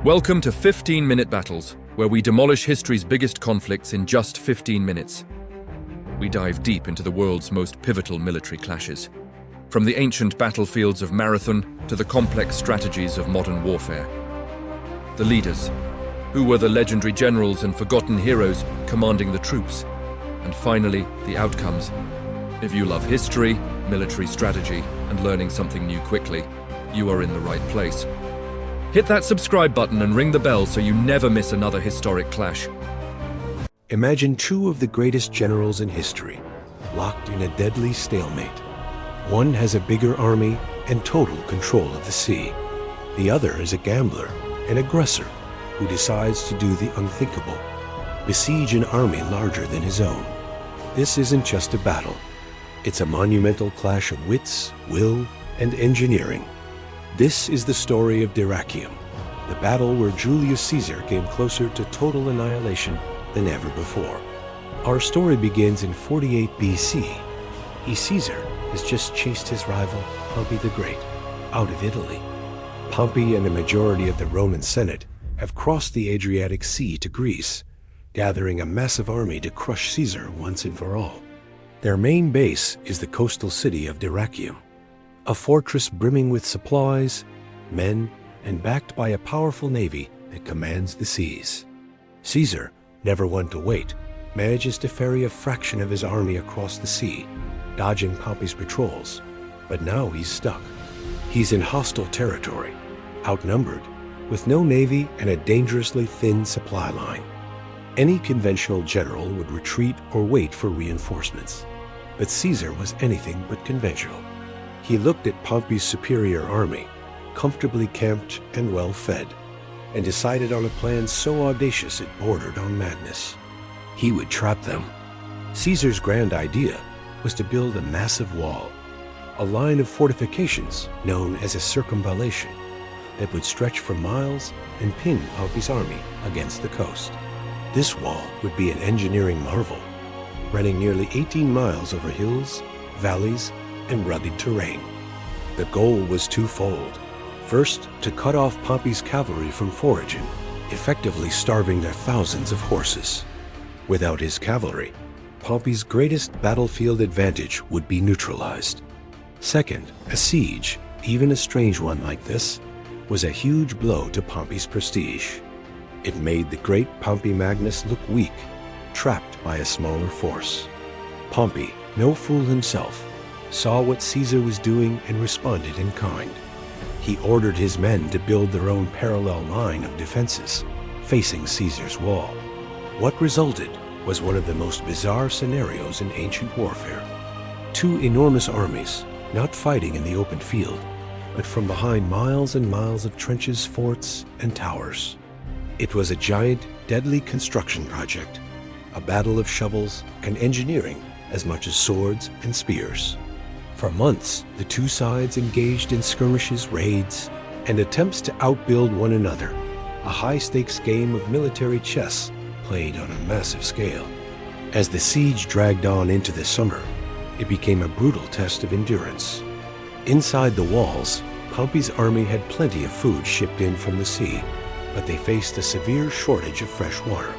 Welcome to 15-minute battles, where we demolish history's biggest conflicts in just 15 minutes. We dive deep into the world's most pivotal military clashes, from the ancient battlefields of Marathon to the complex strategies of modern warfare. The leaders, who were the legendary generals and forgotten heroes commanding the troops, and finally, the outcomes. If you love history, military strategy, and learning something new quickly, you are in the right place. Hit that subscribe button and ring the bell so you never miss another historic clash. Imagine two of the greatest generals in history, locked in a deadly stalemate. One has a bigger army and total control of the sea. The other is a gambler, an aggressor, who decides to do the unthinkable, besiege an army larger than his own. This isn't just a battle. It's a monumental clash of wits, will, and engineering. This is the story of Dyrrachium, the battle where Julius Caesar came closer to total annihilation than ever before. Our story begins in 48 BC. Caesar has just chased his rival, Pompey the Great, out of Italy. Pompey and a majority of the Roman Senate have crossed the Adriatic Sea to Greece, gathering a massive army to crush Caesar once and for all. Their main base is the coastal city of Dyrrachium, a fortress brimming with supplies, men, and backed by a powerful navy that commands the seas. Caesar, never one to wait, manages to ferry a fraction of his army across the sea, dodging Pompey's patrols. But now he's stuck. He's in hostile territory, outnumbered, with no navy and a dangerously thin supply line. Any conventional general would retreat or wait for reinforcements. But Caesar was anything but conventional. He looked at Pompey's superior army, comfortably camped and well-fed, and decided on a plan so audacious it bordered on madness. He would trap them. Caesar's grand idea was to build a massive wall, a line of fortifications known as a circumvallation that would stretch for miles and pin Pompey's army against the coast. This wall would be an engineering marvel, running nearly 18 miles over hills, valleys, and rugged terrain. The goal was twofold. First, to cut off Pompey's cavalry from foraging, effectively starving their thousands of horses. Without his cavalry, Pompey's greatest battlefield advantage would be neutralized. Second, a siege, even a strange one like this, was a huge blow to Pompey's prestige. It made the great Pompey Magnus look weak, trapped by a smaller force. Pompey, no fool himself, saw what Caesar was doing and responded in kind. He ordered his men to build their own parallel line of defenses, facing Caesar's wall. What resulted was one of the most bizarre scenarios in ancient warfare. Two enormous armies, not fighting in the open field, but from behind miles and miles of trenches, forts, and towers. It was a giant, deadly construction project, a battle of shovels and engineering as much as swords and spears. For months, the two sides engaged in skirmishes, raids, and attempts to outbuild one another, a high-stakes game of military chess played on a massive scale. As the siege dragged on into the summer, it became a brutal test of endurance. Inside the walls, Pompey's army had plenty of food shipped in from the sea, but they faced a severe shortage of fresh water.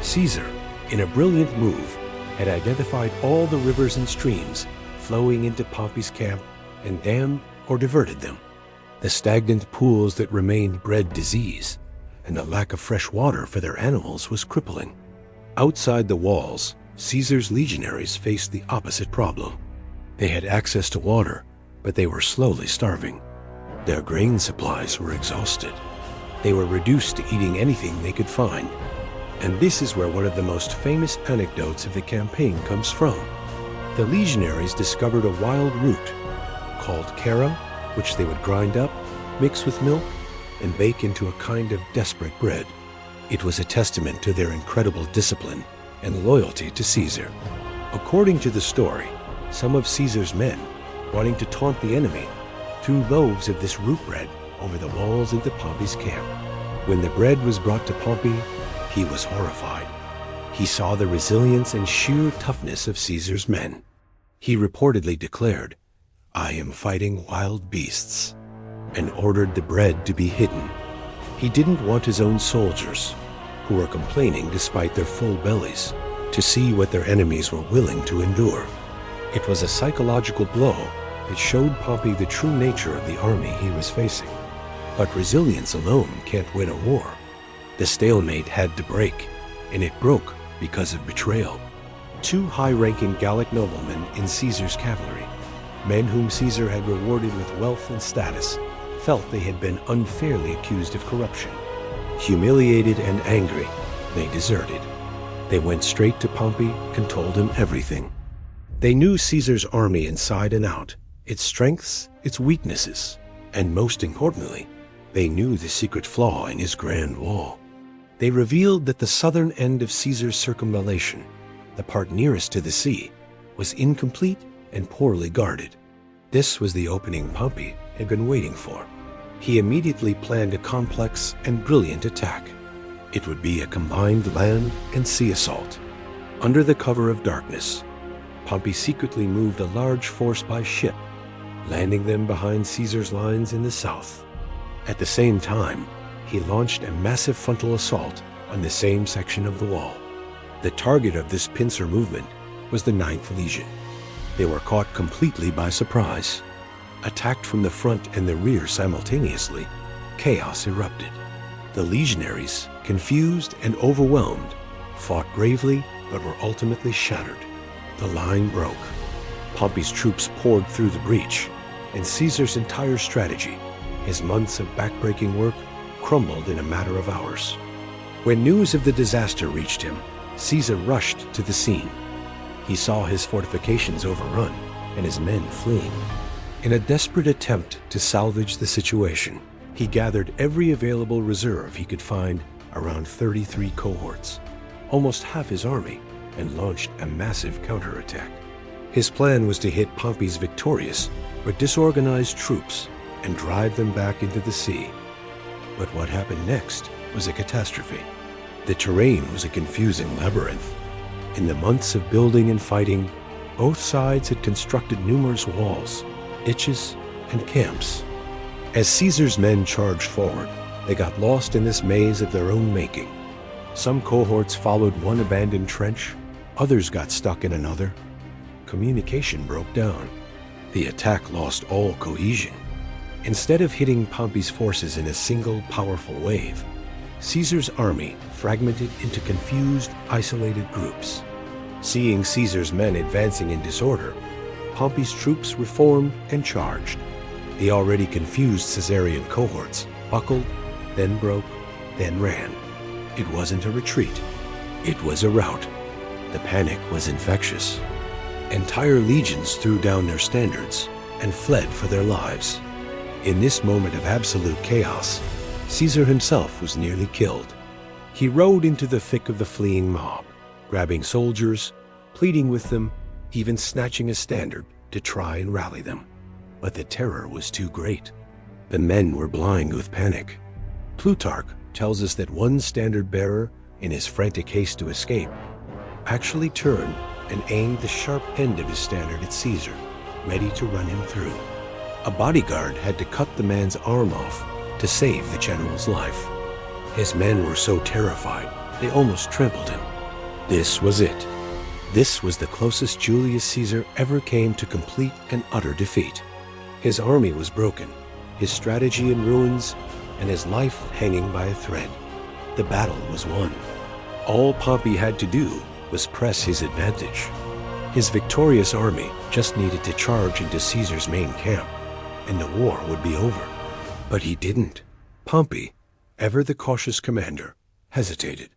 Caesar, in a brilliant move, had identified all the rivers and streams flowing into Pompey's camp and dammed or diverted them. The stagnant pools that remained bred disease, and the lack of fresh water for their animals was crippling. Outside the walls, Caesar's legionaries faced the opposite problem. They had access to water, but they were slowly starving. Their grain supplies were exhausted. They were reduced to eating anything they could find. And this is where one of the most famous anecdotes of the campaign comes from. The legionaries discovered a wild root called carob, which they would grind up, mix with milk, and bake into a kind of desperate bread. It was a testament to their incredible discipline and loyalty to Caesar. According to the story, some of Caesar's men, wanting to taunt the enemy, threw loaves of this root bread over the walls into Pompey's camp. When the bread was brought to Pompey, he was horrified. He saw the resilience and sheer toughness of Caesar's men. He reportedly declared, "I am fighting wild beasts," and ordered the bread to be hidden. He didn't want his own soldiers, who were complaining despite their full bellies, to see what their enemies were willing to endure. It was a psychological blow that showed Pompey the true nature of the army he was facing. But resilience alone can't win a war. The stalemate had to break, and it broke because of betrayal. Two high-ranking Gallic noblemen in Caesar's cavalry, men whom Caesar had rewarded with wealth and status, felt they had been unfairly accused of corruption. Humiliated and angry, they deserted. They went straight to Pompey and told him everything. They knew Caesar's army inside and out, its strengths, its weaknesses, and most importantly, they knew the secret flaw in his grand wall. They revealed that the southern end of Caesar's circumvallation, the part nearest to the sea, was incomplete and poorly guarded. This was the opening Pompey had been waiting for. He immediately planned a complex and brilliant attack. It would be a combined land and sea assault. Under the cover of darkness, Pompey secretly moved a large force by ship, landing them behind Caesar's lines in the south. At the same time, he launched a massive frontal assault on the same section of the wall. The target of this pincer movement was the 9th Legion. They were caught completely by surprise. Attacked from the front and the rear simultaneously, chaos erupted. The legionaries, confused and overwhelmed, fought bravely but were ultimately shattered. The line broke. Pompey's troops poured through the breach, and Caesar's entire strategy, his months of backbreaking work, crumbled in a matter of hours. When news of the disaster reached him, Caesar rushed to the scene. He saw his fortifications overrun and his men fleeing. In a desperate attempt to salvage the situation, he gathered every available reserve he could find, around 33 cohorts, almost half his army, and launched a massive counterattack. His plan was to hit Pompey's victorious but disorganized troops and drive them back into the sea. But what happened next was a catastrophe. The terrain was a confusing labyrinth. In the months of building and fighting, both sides had constructed numerous walls, ditches, and camps. As Caesar's men charged forward, they got lost in this maze of their own making. Some cohorts followed one abandoned trench, others got stuck in another. Communication broke down. The attack lost all cohesion. Instead of hitting Pompey's forces in a single powerful wave, Caesar's army fragmented into confused, isolated groups. Seeing Caesar's men advancing in disorder, Pompey's troops reformed and charged. The already confused Caesarian cohorts buckled, then broke, then ran. It wasn't a retreat. It was a rout. The panic was infectious. Entire legions threw down their standards and fled for their lives. In this moment of absolute chaos, Caesar himself was nearly killed. He rode into the thick of the fleeing mob, grabbing soldiers, pleading with them, even snatching a standard to try and rally them. But the terror was too great. The men were blind with panic. Plutarch tells us that one standard bearer, in his frantic haste to escape, actually turned and aimed the sharp end of his standard at Caesar, ready to run him through. A bodyguard had to cut the man's arm off to save the general's life. His men were so terrified, they almost trampled him. This was it. This was the closest Julius Caesar ever came to complete and utter defeat. His army was broken, his strategy in ruins, and his life hanging by a thread. The battle was won. All Pompey had to do was press his advantage. His victorious army just needed to charge into Caesar's main camp, and the war would be over. But he didn't. Pompey, ever the cautious commander, hesitated.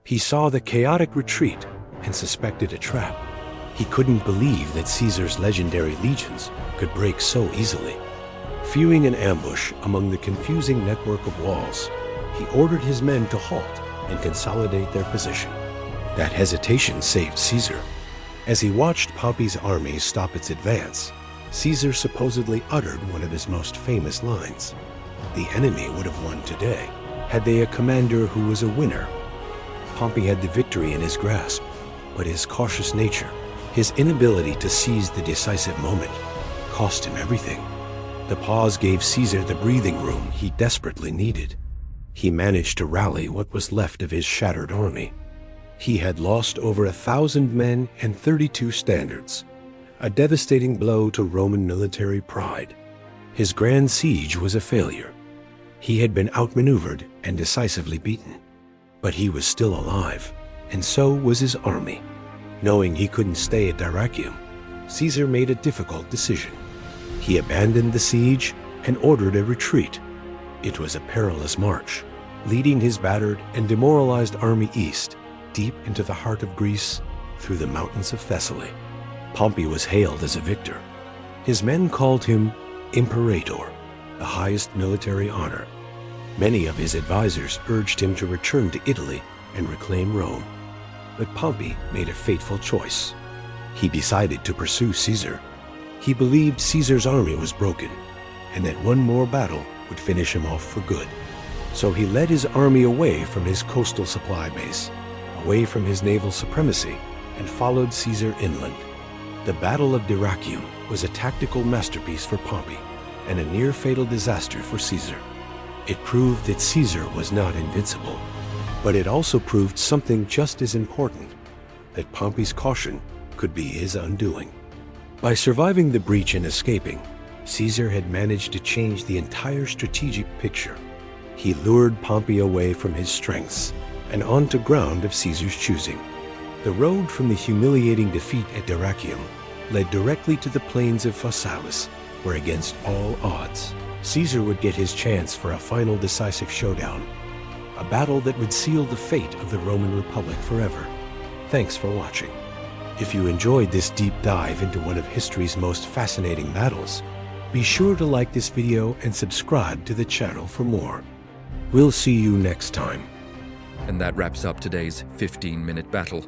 He saw the chaotic retreat and suspected a trap. He couldn't believe that Caesar's legendary legions could break so easily. Fearing an ambush among the confusing network of walls, he ordered his men to halt and consolidate their position. That hesitation saved Caesar. As he watched Pompey's army stop its advance, Caesar supposedly uttered one of his most famous lines. The enemy would have won today, had they a commander who was a winner. Pompey had the victory in his grasp, but his cautious nature, his inability to seize the decisive moment, cost him everything. The pause gave Caesar the breathing room he desperately needed. He managed to rally what was left of his shattered army. He had lost over 1,000 men and 32 standards, a devastating blow to Roman military pride. His grand siege was a failure. He had been outmaneuvered and decisively beaten. But he was still alive, and so was his army. Knowing he couldn't stay at Dyrrachium, Caesar made a difficult decision. He abandoned the siege and ordered a retreat. It was a perilous march, leading his battered and demoralized army east, deep into the heart of Greece, through the mountains of Thessaly. Pompey was hailed as a victor. His men called him Imperator, the highest military honor. Many of his advisors urged him to return to Italy and reclaim Rome. But Pompey made a fateful choice. He decided to pursue Caesar. He believed Caesar's army was broken, and that one more battle would finish him off for good. So he led his army away from his coastal supply base, away from his naval supremacy, and followed Caesar inland. The Battle of Dyrrachium was a tactical masterpiece for Pompey and a near-fatal disaster for Caesar. It proved that Caesar was not invincible, but it also proved something just as important, that Pompey's caution could be his undoing. By surviving the breach and escaping, Caesar had managed to change the entire strategic picture. He lured Pompey away from his strengths and onto ground of Caesar's choosing. The road from the humiliating defeat at Dyrrachium led directly to the plains of Phasaelis, where against all odds, Caesar would get his chance for a final decisive showdown, a battle that would seal the fate of the Roman Republic forever. Thanks for watching. If you enjoyed this deep dive into one of history's most fascinating battles, be sure to like this video and subscribe to the channel for more. We'll see you next time. And that wraps up today's 15-minute battle.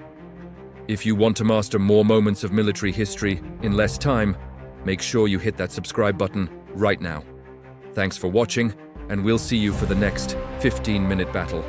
If you want to master more moments of military history in less time, make sure you hit that subscribe button right now. Thanks for watching, and we'll see you for the next 15-minute battle.